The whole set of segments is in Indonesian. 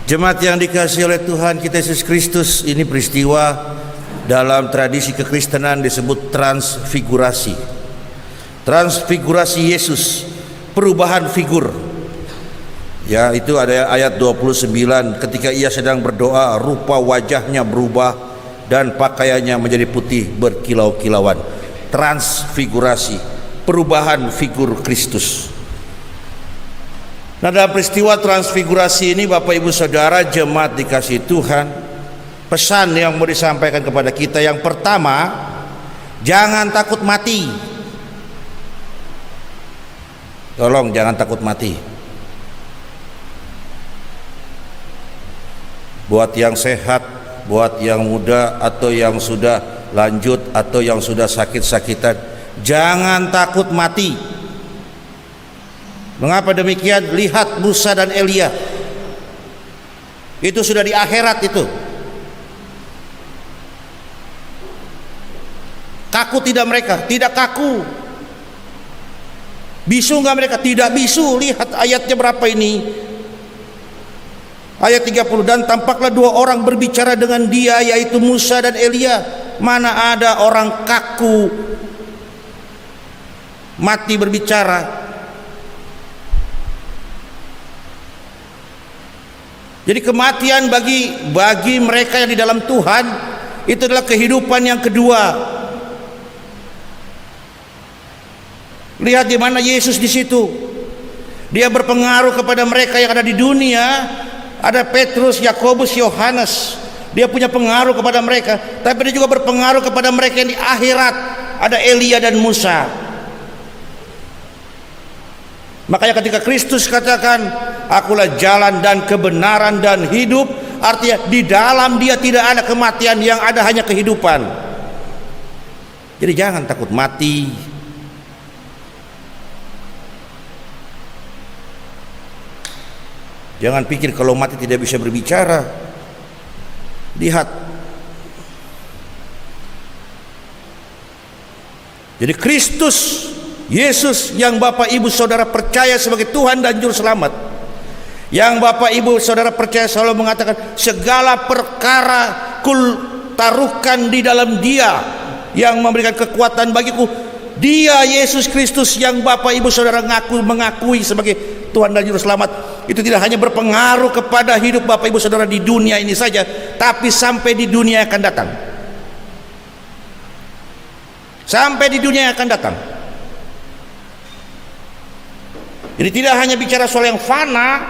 Jemaat yang dikasihi oleh Tuhan kita Yesus Kristus, ini peristiwa dalam tradisi kekristenan disebut transfigurasi. Transfigurasi Yesus, perubahan figur. Ya, itu ada ayat 29, ketika ia sedang berdoa, rupa wajahnya berubah dan pakaiannya menjadi putih berkilau-kilauan. Transfigurasi, perubahan figur Kristus. Nah, dalam peristiwa transfigurasi ini Bapak Ibu Saudara jemaat dikasihi Tuhan, pesan yang mau disampaikan kepada kita yang pertama, jangan takut mati. Tolong jangan takut mati. Buat yang sehat, buat yang muda atau yang sudah lanjut atau yang sudah sakit-sakitan, jangan takut mati. Mengapa demikian? Lihat Musa dan Elia, itu sudah di akhirat itu. Kaku tidak mereka? Tidak kaku. Bisu enggak mereka? Tidak bisu. Lihat ayatnya berapa ini? Ayat 30, dan tampaklah dua orang berbicara dengan dia, yaitu Musa dan Elia. Mana ada orang kaku mati berbicara? Jadi kematian bagi mereka yang di dalam Tuhan itu adalah kehidupan yang kedua. Lihat di mana Yesus di situ. Dia berpengaruh kepada mereka yang ada di dunia. Ada Petrus, Yakobus, Yohanes. Dia punya pengaruh kepada mereka, tapi dia juga berpengaruh kepada mereka yang di akhirat. Ada Elia dan Musa. Makanya ketika Kristus katakan, akulah jalan dan kebenaran dan hidup, artinya di dalam dia tidak ada kematian, yang ada hanya kehidupan. Jadi jangan takut mati. Jangan pikir kalau mati tidak bisa berbicara. Lihat. Jadi Kristus Yesus yang Bapak Ibu Saudara percaya sebagai Tuhan dan Juru Selamat, yang Bapak Ibu Saudara percaya selalu mengatakan segala perkara taruhkan di dalam Dia yang memberikan kekuatan bagiku. Dia Yesus Kristus yang Bapak Ibu Saudara mengakui sebagai Tuhan dan Juru Selamat, itu tidak hanya berpengaruh kepada hidup Bapak Ibu Saudara di dunia ini saja, tapi sampai di dunia yang akan datang. Sampai di dunia yang akan datang. Jadi tidak hanya bicara soal yang fana,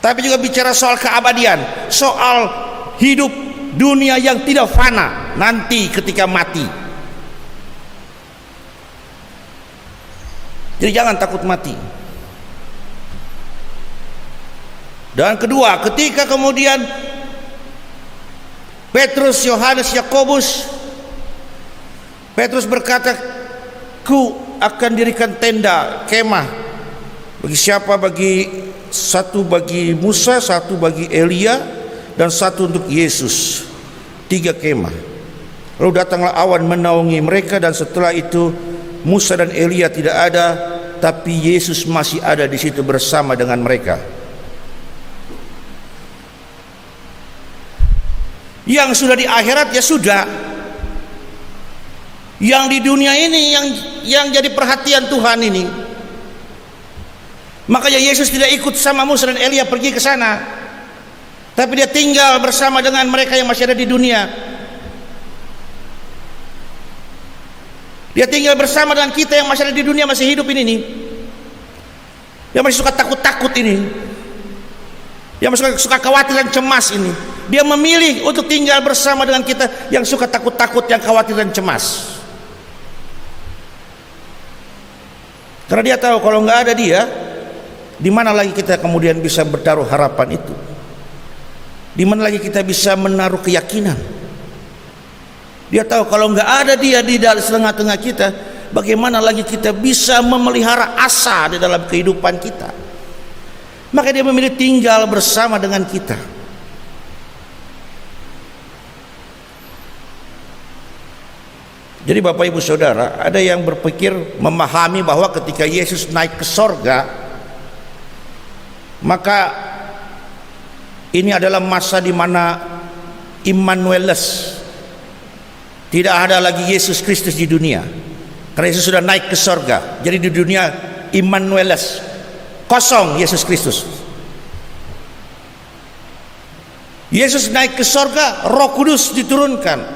tapi juga bicara soal keabadian, soal hidup dunia yang tidak fana nanti ketika mati. Jadi jangan takut mati. Dan kedua, ketika kemudian Petrus, Yohanes, Yakobus, Petrus berkata, ku akan dirikan tenda, kemah. Bagi siapa? Satu bagi Musa, satu bagi Elia, dan satu untuk Yesus. 3 kemah. Lalu datanglah awan menaungi mereka, dan setelah itu Musa dan Elia tidak ada, tapi Yesus masih ada di situ bersama dengan mereka. Yang sudah di akhirat ya sudah. Yang di dunia ini yang jadi perhatian Tuhan ini. Makanya Yesus tidak ikut sama Musa dan Elia pergi ke sana, tapi dia tinggal bersama dengan mereka yang masih ada di dunia. Dia tinggal bersama dengan kita yang masih ada di dunia, masih hidup ini nih, yang masih suka takut-takut ini, yang masih suka khawatir dan cemas ini. Dia memilih untuk tinggal bersama dengan kita yang suka takut-takut, yang khawatir dan cemas. Karena dia tahu kalau nggak ada dia, di mana lagi kita kemudian bisa bertaruh harapan itu? Di mana lagi kita bisa menaruh keyakinan? Dia tahu kalau nggak ada dia di dalam tengah-tengah kita, bagaimana lagi kita bisa memelihara asa di dalam kehidupan kita? Maka dia memilih tinggal bersama dengan kita. Jadi Bapak Ibu Saudara, ada yang berpikir memahami bahwa ketika Yesus naik ke sorga, maka Ini adalah masa di mana Immanueles, tidak ada lagi Yesus Kristus di dunia, karena Yesus sudah naik ke sorga. Jadi di dunia Immanueles, kosong Yesus Kristus. Yesus naik ke sorga, Roh Kudus diturunkan.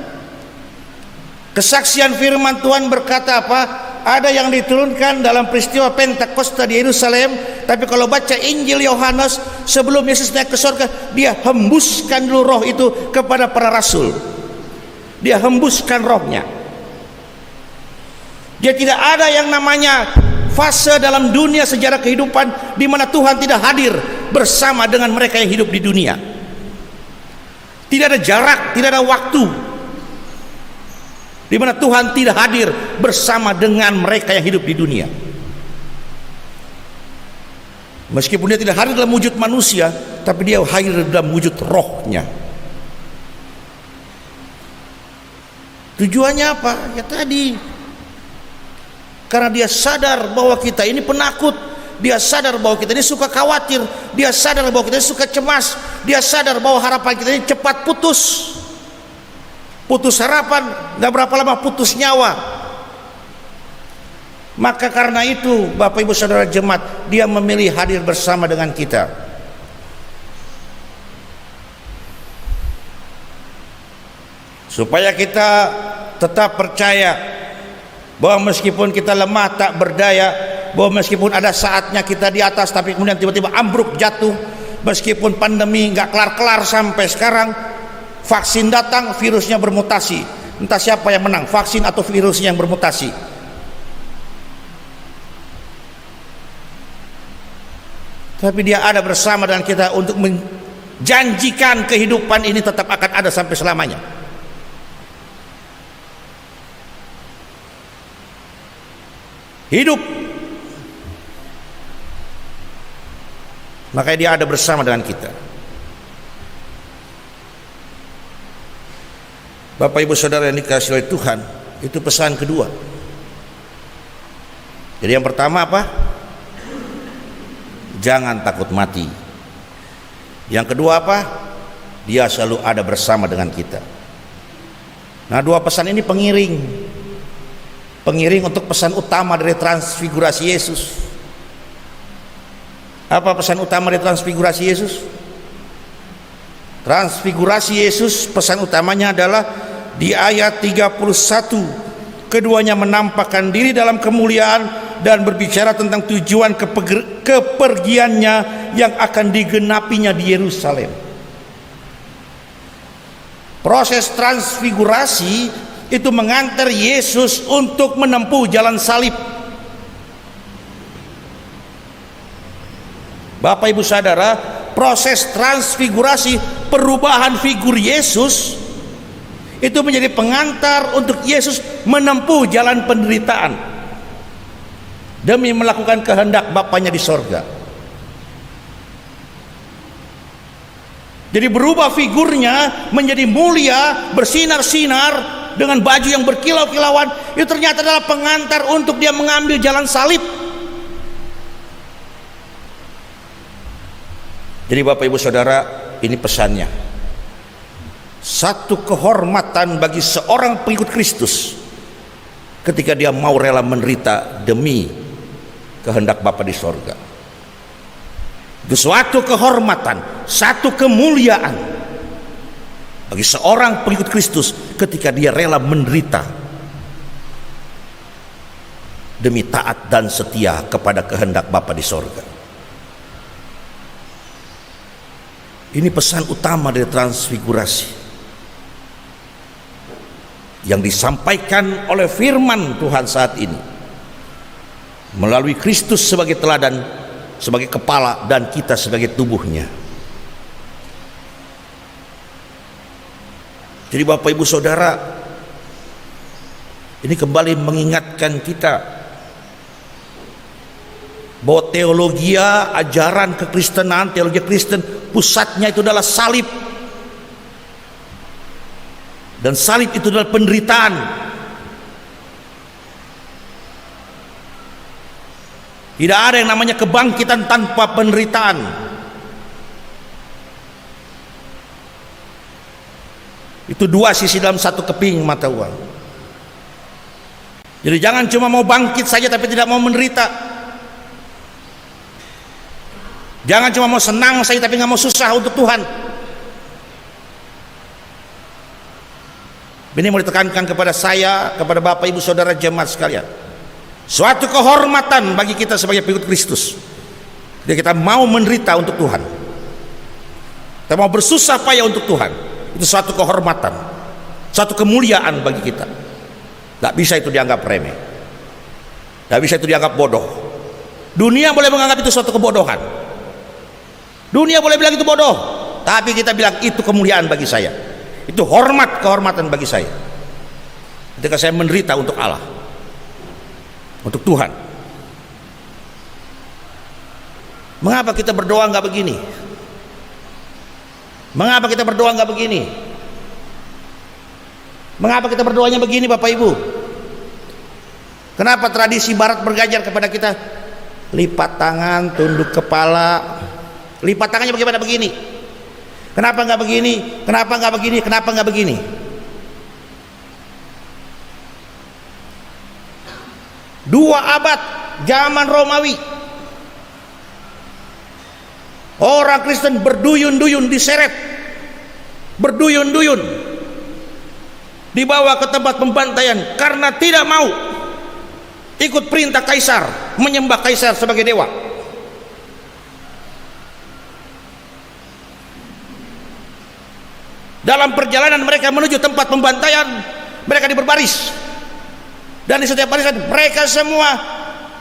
Kesaksian firman Tuhan berkata apa? Ada yang diturunkan dalam peristiwa Pentakosta di Yerusalem. Tapi kalau baca Injil Yohanes, sebelum Yesus naik ke sorga, dia hembuskan dulu roh itu kepada para rasul. Dia hembuskan rohnya. Dia tidak ada yang namanya fase dalam dunia sejarah kehidupan di mana Tuhan tidak hadir bersama dengan mereka yang hidup di dunia. Tidak ada jarak, tidak ada waktu di mana Tuhan tidak hadir bersama dengan mereka yang hidup di dunia. Meskipun dia tidak hadir dalam wujud manusia, tapi dia hadir dalam wujud rohnya. Tujuannya apa? Ya tadi, karena dia sadar bahwa kita ini penakut, dia sadar bahwa kita ini suka khawatir, dia sadar bahwa kita ini suka cemas, dia sadar bahwa harapan kita ini cepat putus harapan, gak berapa lama putus nyawa. Maka karena itu Bapak Ibu Saudara jemaat, dia memilih hadir bersama dengan kita. Supaya kita tetap percaya bahwa meskipun kita lemah tak berdaya, bahwa meskipun ada saatnya kita di atas tapi kemudian tiba-tiba ambruk jatuh, meskipun pandemi gak kelar-kelar sampai sekarang, vaksin datang, virusnya bermutasi. Entah siapa yang menang, vaksin atau virusnya yang bermutasi. Tapi dia ada bersama dengan kita untuk menjanjikan kehidupan ini tetap akan ada sampai selamanya. Hidup. Makanya dia ada bersama dengan kita. Bapak Ibu Saudara yang dikasihi oleh Tuhan, itu pesan kedua. Jadi yang pertama apa? Jangan takut mati. Yang kedua apa? Dia selalu ada bersama dengan kita. Nah, dua pesan ini pengiring untuk pesan utama dari transfigurasi Yesus. Apa pesan utama dari transfigurasi Yesus? Transfigurasi Yesus, pesan utamanya adalah di ayat 31, keduanya menampakkan diri dalam kemuliaan dan berbicara tentang tujuan kepergiannya yang akan digenapinya di Yerusalem. Proses transfigurasi itu mengantar Yesus untuk menempuh jalan salib. Bapak Ibu Saudara, proses transfigurasi, perubahan figur Yesus itu menjadi pengantar untuk Yesus menempuh jalan penderitaan demi melakukan kehendak Bapanya di sorga. Jadi berubah figurnya menjadi mulia, bersinar-sinar dengan baju yang berkilau-kilauan, itu ternyata adalah pengantar untuk dia mengambil jalan salib. Jadi Bapak Ibu Saudara, ini pesannya. Satu kehormatan bagi seorang pengikut Kristus ketika dia mau rela menderita demi kehendak Bapa di sorga. Itu suatu kehormatan, satu kemuliaan bagi seorang pengikut Kristus ketika dia rela menderita demi taat dan setia kepada kehendak Bapa di sorga. Ini pesan utama dari transfigurasi yang disampaikan oleh firman Tuhan saat ini melalui Kristus sebagai teladan, sebagai kepala, dan kita sebagai tubuhnya. Jadi Bapak Ibu Saudara, ini kembali mengingatkan kita bahwa teologia, ajaran kekristenan, teologi Kristen, pusatnya itu adalah salib. Dan salib itu adalah penderitaan. Tidak ada yang namanya kebangkitan tanpa penderitaan. Itu dua sisi dalam satu keping mata uang. Jadi jangan cuma mau bangkit saja tapi tidak mau menderita. Jangan cuma mau senang saja tapi nggak mau susah untuk Tuhan. Ini mau ditekankan kepada saya, kepada Bapak Ibu Saudara jemaat sekalian. Suatu kehormatan bagi kita sebagai pengikut Kristus. Jadi kita mau menderita untuk Tuhan. Kita mau bersusah payah untuk Tuhan. Itu suatu kehormatan, suatu kemuliaan bagi kita. Tidak bisa itu dianggap remeh. Tidak bisa itu dianggap bodoh. Dunia boleh menganggap itu suatu kebodohan. Dunia boleh bilang itu bodoh, tapi kita bilang itu kemuliaan bagi saya. Itu kehormatan bagi saya. Ketika saya menderita untuk Allah, untuk Tuhan. Mengapa kita berdoa nggak begini? Mengapa kita berdoa nggak begini? Mengapa kita berdoanya begini, Bapak Ibu? Kenapa tradisi Barat bergajar kepada kita lipat tangan, tunduk kepala? Lipat tangannya bagaimana begini? Kenapa nggak begini? Kenapa nggak begini? Kenapa nggak begini? Dua abad zaman Romawi, orang Kristen berduyun-duyun diseret, berduyun-duyun dibawa ke tempat pembantaian karena tidak mau ikut perintah kaisar, menyembah kaisar sebagai dewa. Dalam perjalanan mereka menuju tempat pembantaian, mereka diberbaris, dan di setiap barisan mereka semua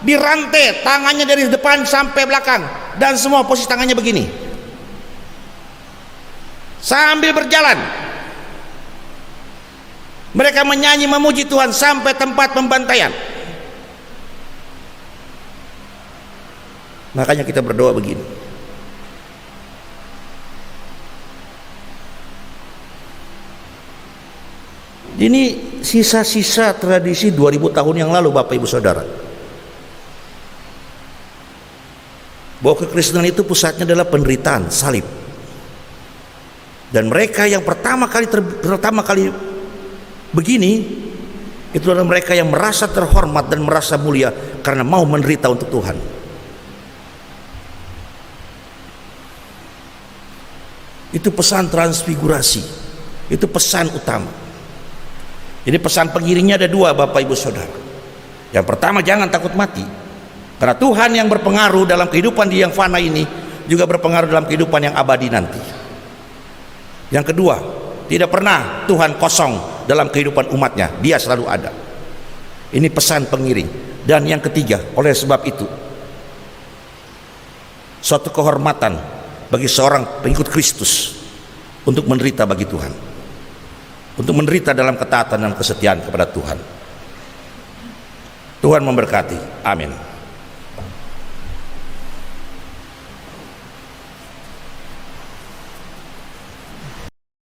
dirantai, tangannya dari depan sampai belakang, dan semua posisi tangannya begini. Sambil berjalan mereka menyanyi memuji Tuhan sampai tempat pembantaian. Makanya kita berdoa begini. Ini sisa-sisa tradisi 2000 tahun yang lalu, Bapak Ibu Saudara. Bahwa kekristenan itu pusatnya adalah penderitaan, salib. Dan mereka yang pertama kali begini, itu adalah mereka yang merasa terhormat dan merasa mulia karena mau menderita untuk Tuhan. Itu pesan transfigurasi, itu pesan utama. Jadi pesan pengiringnya ada dua, Bapak Ibu Saudara. Yang pertama, jangan takut mati, karena Tuhan yang berpengaruh dalam kehidupan di yang fana ini juga berpengaruh dalam kehidupan yang abadi nanti. Yang kedua, tidak pernah Tuhan kosong dalam kehidupan umatnya, Dia selalu ada. Ini pesan pengiring. Dan yang ketiga, oleh sebab itu suatu kehormatan bagi seorang pengikut Kristus untuk menderita bagi Tuhan, untuk menderita dalam ketaatan dan kesetiaan kepada Tuhan. Tuhan memberkati. Amin.